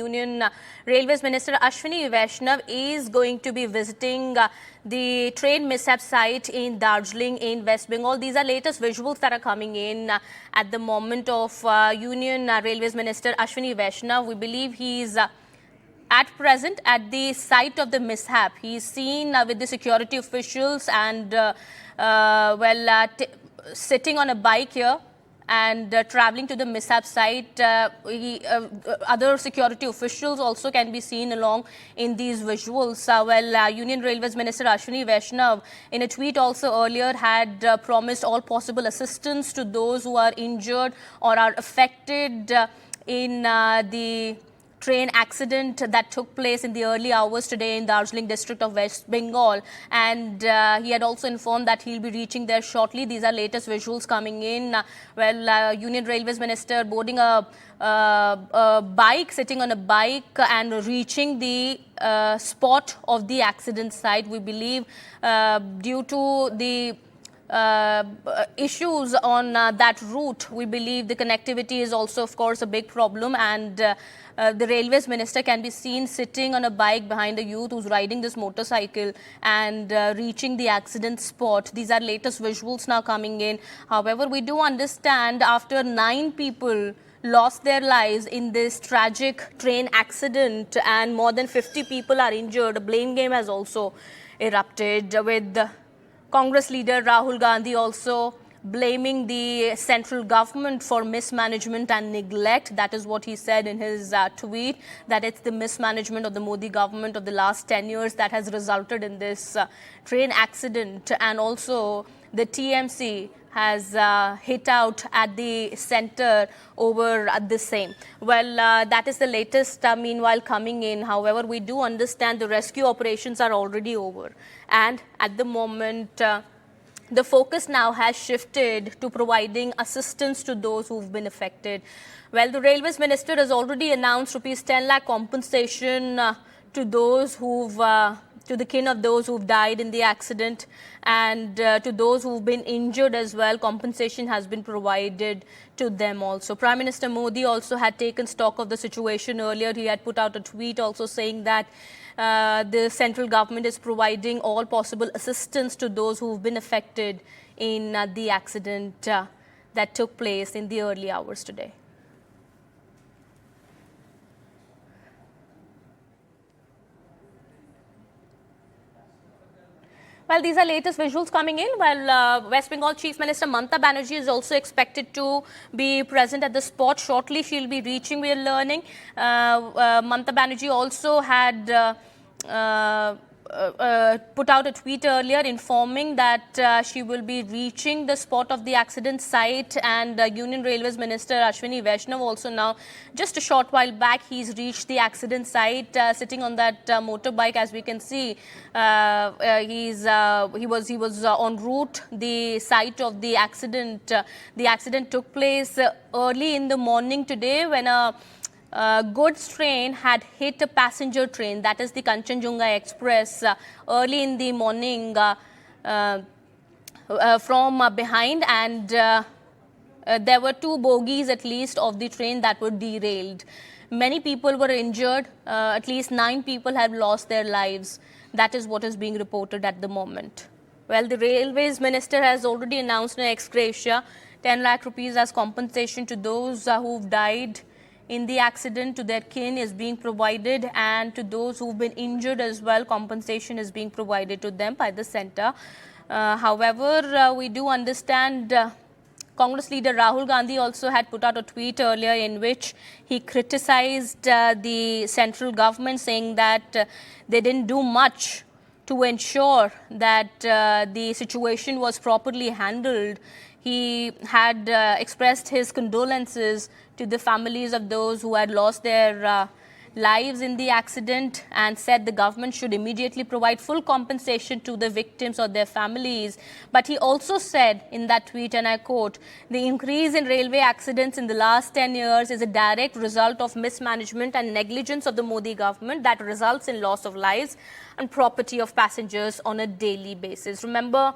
Union Railways Minister Ashwini Vaishnav is going to be visiting the train mishap site in Darjeeling in West Bengal. These are latest visuals that are coming in at the moment of Union Railways Minister Ashwini Vaishnav. We believe he is at present at the site of the mishap. He is seen with the security officials and sitting on a bike here and traveling to the mishap site. Other security officials also can be seen along in these visuals. Union Railways Minister Ashwini Vaishnav in a tweet also earlier had promised all possible assistance to those who are injured or are affected in the train accident that took place in the early hours today in Darjeeling district of West Bengal, and he had also informed that he'll be reaching there shortly. These are latest visuals coming in. Union Railways Minister boarding a bike, sitting on a bike and reaching the spot of the accident site. We believe due to the issues on that route, we believe the connectivity is also, of course, a big problem, and the Railways Minister can be seen sitting on a bike behind a youth who's riding this motorcycle and reaching the accident spot. These are latest visuals now coming in. However, we do understand after 9 people lost their lives in this tragic train accident and more than 50 people are injured, a blame game has also erupted, with Congress leader Rahul Gandhi also blaming the central government for mismanagement and neglect. That is what he said in his tweet, that it's the mismanagement of the Modi government of the last 10 years that has resulted in this train accident. And also the TMC has hit out at the center over the same. That is the latest meanwhile coming in. However, we do understand the rescue operations are already over, and at the moment the focus now has shifted to providing assistance to those who've been affected. The Railways Minister has already announced rupees 10 lakh compensation to those to the kin of those who've died in the accident, and to those who've been injured as well. Compensation has been provided to them also. Prime Minister Modi also had taken stock of the situation earlier. He had put out a tweet also saying that the central government is providing all possible assistance to those who've been affected in the accident that took place in the early hours today. These are latest visuals coming in. West Bengal Chief Minister Mamata Banerjee is also expected to be present at the spot shortly. She'll be reaching, we are learning. Mamata Banerjee also had put out a tweet earlier informing that she will be reaching the spot of the accident site, and Union Railways Minister Ashwini Vaishnav also now, just a short while back, he's reached the accident site sitting on that motorbike. As we can see, he was en route the site of the accident. The accident took place early in the morning today when a goods train had hit a passenger train, that is the Kanchenjunga Express, early in the morning from behind, and there were 2 bogies at least of the train that were derailed. Many people were injured. At least 9 people have lost their lives. That is what is being reported at the moment. The Railways Minister has already announced an ex gratia, 10 lakh rupees as compensation to those who've died in the accident, to their kin is being provided, and to those who've been injured as well, compensation is being provided to them by the centre. However, we do understand Congress leader Rahul Gandhi also had put out a tweet earlier in which he criticized the central government, saying that they didn't do much to ensure that the situation was properly handled. He had expressed his condolences to the families of those who had lost their lives in the accident, and said the government should immediately provide full compensation to the victims or their families. But he also said in that tweet, and I quote, "The increase in railway accidents in the last 10 years is a direct result of mismanagement and negligence of the Modi government that results in loss of lives and property of passengers on a daily basis." Remember,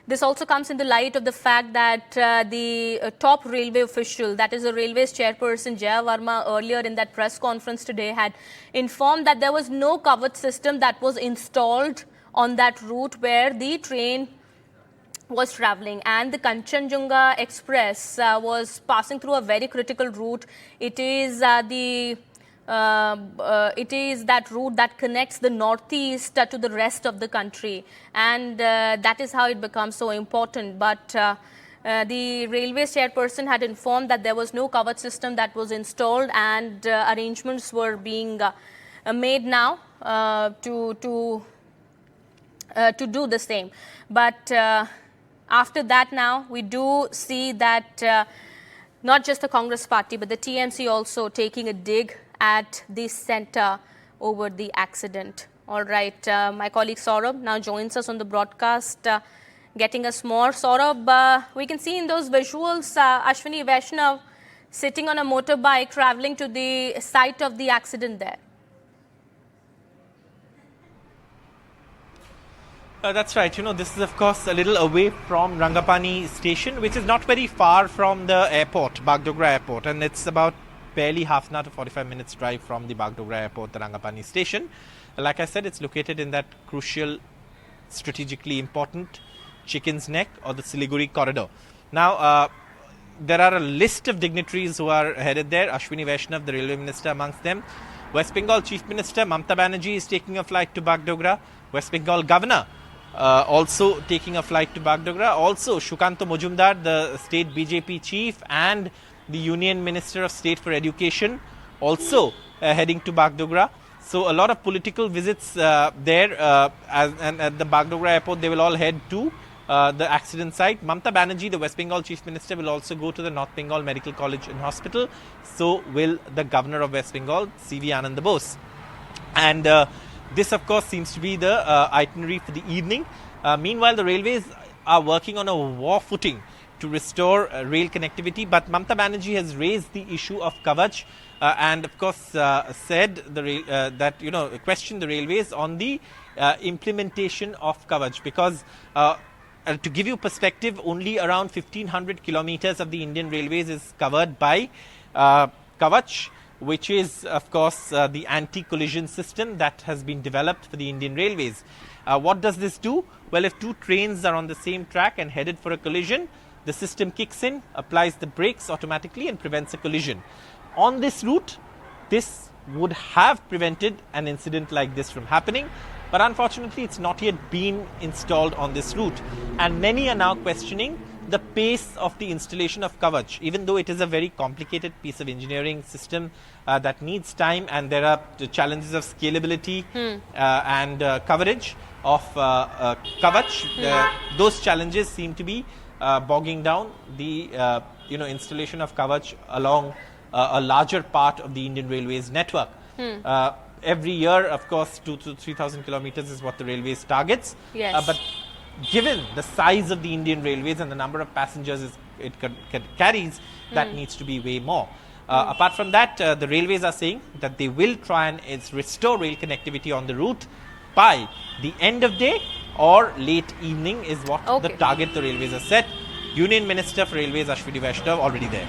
this also comes in the light of the fact that the top railway official, that is the railways chairperson Jaya Verma, earlier in that press conference today had informed that there was no covered system that was installed on that route where the train was traveling, and the Kanchenjunga Express was passing through a very critical route. It is it is that route that connects the northeast to the rest of the country, and that is how it becomes so important. But the railways chairperson had informed that there was no covered system that was installed, and arrangements were being made now to do the same. But after that, now we do see that not just the Congress party but the TMC also taking a dig at the centre over the accident. All right, my colleague Saurabh now joins us on the broadcast, getting us more. Saurabh, we can see in those visuals Ashwini Vaishnav sitting on a motorbike travelling to the site of the accident there. That's right. This is, of course, a little away from Rangapani station, which is not very far from the airport, Bagdogra airport. And it's about barely half an hour to 45 minutes drive from the Bagdogra airport, the Rangapani station. Like I said, it's located in that crucial, strategically important Chicken's Neck or the Siliguri corridor. Now, there are a list of dignitaries who are headed there. Ashwini Vaishnav, the railway minister, amongst them. West Bengal Chief Minister Mamata Banerjee is taking a flight to Bagdogra. West Bengal Governor also taking a flight to Bagdogra. Also, Shukanto Mojumdar, the state BJP chief, and the Union Minister of State for Education, also heading to Bagdogra. So, a lot of political visits there, and at the Bagdogra airport, they will all head to the accident site. Mamata Banerjee, the West Bengal Chief Minister, will also go to the North Bengal Medical College and Hospital. So will the Governor of West Bengal, C.V. Ananda Bose. And this, of course, seems to be the itinerary for the evening. Meanwhile, the railways are working on a war footing to restore rail connectivity. But Mamata Banerjee has raised the issue of Kavach and, of course, said that, questioned the railways on the implementation of Kavach, because to give you perspective, only around 1,500 kilometers of the Indian railways is covered by Kavach, which is, of course, the anti-collision system that has been developed for the Indian railways. What does this do? Well, if two trains are on the same track and headed for a collision, the system kicks in, applies the brakes automatically and prevents a collision. On this route, this would have prevented an incident like this from happening. But unfortunately, it's not yet been installed on this route. And many are now questioning the pace of the installation of Kavach, even though it is a very complicated piece of engineering system that needs time, and there are the challenges of scalability and coverage of Kavach. Those challenges seem to be bogging down the installation of Kavach along a larger part of the Indian Railways network. Every year, of course, 2,000 to 3,000 kilometers is what the railways targets. Yes. But given the size of the Indian railways and the number of passengers it carries, that needs to be way more. Apart from that, the railways are saying that they will try and restore rail connectivity on the route by the end of day or late evening is what the target the railways have set. Union Minister for Railways Ashwini Vaishnav already there.